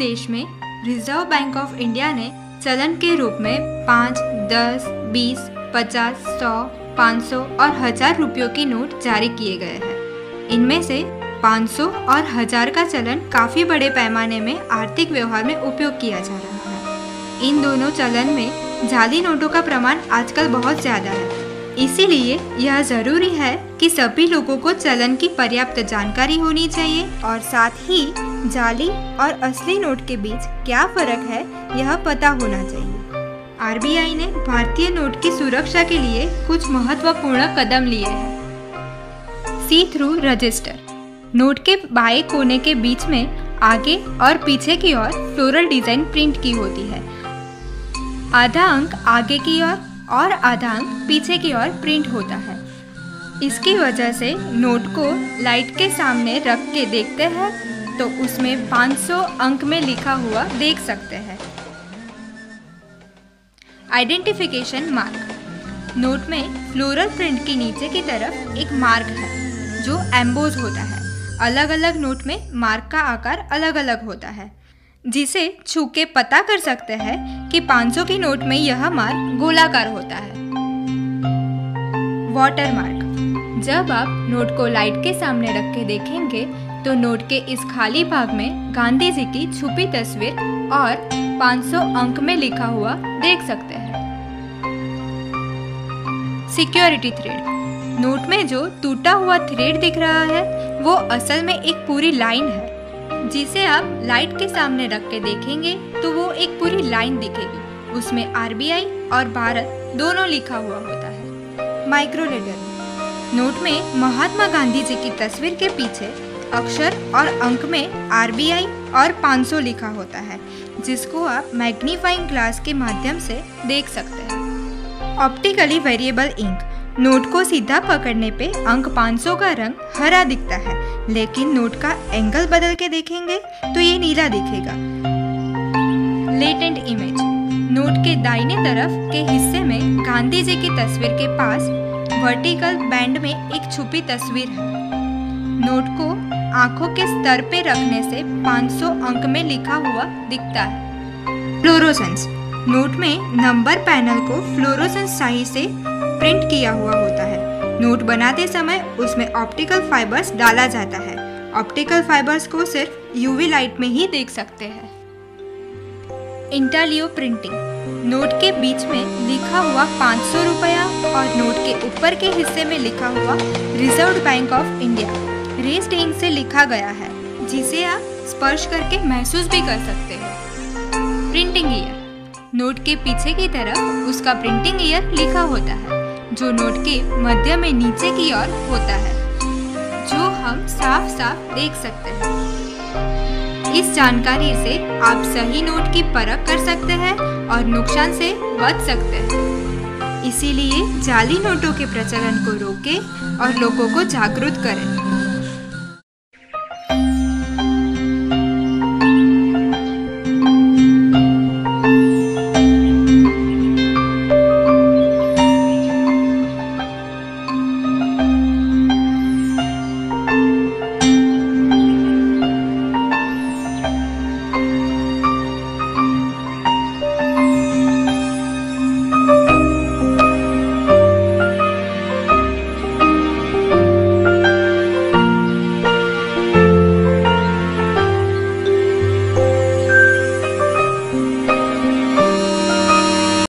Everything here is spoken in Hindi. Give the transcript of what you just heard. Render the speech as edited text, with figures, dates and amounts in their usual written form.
देश में रिजर्व बैंक ऑफ इंडिया ने चलन के रूप में 5, 10, 20, 50, 100, 500 और 1000 रुपयों की नोट जारी किए गए हैं। इनमें से 500 और 1000 का चलन काफ़ी बड़े पैमाने में आर्थिक व्यवहार में उपयोग किया जा रहा है। इन दोनों चलन में जाली नोटों का प्रमाण आजकल बहुत ज़्यादा है, इसीलिए यह ज़रूरी है कि सभी लोगों को चलन की पर्याप्त जानकारी होनी चाहिए और साथ ही जाली और असली नोट के बीच क्या फ़र्क है यह पता होना चाहिए। आरबीआई ने भारतीय नोट की सुरक्षा के लिए कुछ महत्वपूर्ण कदम लिए हैं। सी थ्रू रजिस्टर। नोट के बाएं कोने के बीच में आगे और पीछे की ओर फ्लोरल डिजाइन प्रिंट की होती है। आधा अंक आगे की ओर और आधा अंक पीछे की ओर प्रिंट होता है। इसकी वजह से नोट को लाइट के सामने रख के देखते हैं तो उसमें 500 अंक में लिखा हुआ देख सकते हैं। Identification mark. नोट में फ्लोरल प्रिंट की नीचे की तरफ एक मार्क है जो एम्बोज होता है। अलग अलग नोट में मार्क का आकार अलग अलग होता है, जिसे छू के पता कर सकते हैं कि 500 की नोट में यह मार्क गोलाकार होता है। Water mark. जब आप नोट को लाइट के सामने रख के देखेंगे तो नोट के इस खाली भाग में गांधी जी की छुपी तस्वीर और 500 अंक में लिखा हुआ देख सकते हैं। Security thread. नोट में जो टूटा हुआ थ्रेड दिख रहा है वो असल में एक पूरी लाइन है, जिसे आप लाइट के सामने रख के देखेंगे तो वो एक पूरी लाइन दिखेगी। उसमें आरबीआई और भारत दोनों लिखा हुआ होता है। माइक्रोलेटर। नोट में महात्मा गांधी जी की तस्वीर के पीछे अक्षर और अंक में आरबीआई और 500 लिखा होता है, जिसको आप मैग्नीफाइंग ग्लास के माध्यम से देख सकते हैं। Optically variable ink. नोट को सीधा पकड़ने पे अंक 500 का रंग हरा दिखता है, लेकिन नोट का एंगल बदल के देखेंगे तो ये नीला दिखेगा। Latent image. नोट के दाहिने तरफ के हिस्से में गांधी जी की तस्वीर के पास वर्टिकल बैंड में एक छुपी तस्वीर है। नोट को आंखों के स्तर पे रखने से 500 अंक में लिखा हुआ दिखता है। फ्लोरोसेंस। नोट में नंबर पैनल को फ्लोरोसेंस स्याही से प्रिंट किया हुआ होता है। नोट बनाते समय उसमें ऑप्टिकल फाइबर्स डाला जाता है। ऑप्टिकल फाइबर्स को सिर्फ यूवी लाइट में ही देख सकते हैं। इंटालियो प्रिंटिंग। नोट के बीच में लिखा हुआ 500 रुपया और नोट के ऊपर के हिस्से में लिखा हुआ Reserve Bank of India raised ink से लिखा गया है, जिसे आप स्पर्श करके महसूस भी कर सकते हैं। Printing year. नोट के पीछे की तरफ उसका प्रिंटिंग ईयर लिखा होता है, जो नोट के मध्य में नीचे की ओर होता है, जो हम साफ साफ देख सकते हैं। इस जानकारी से आप सही नोट की परख कर सकते हैं और नुकसान से बच सकते हैं। इसीलिए जाली नोटों के प्रचलन को रोकें और लोगों को जागरूक करें।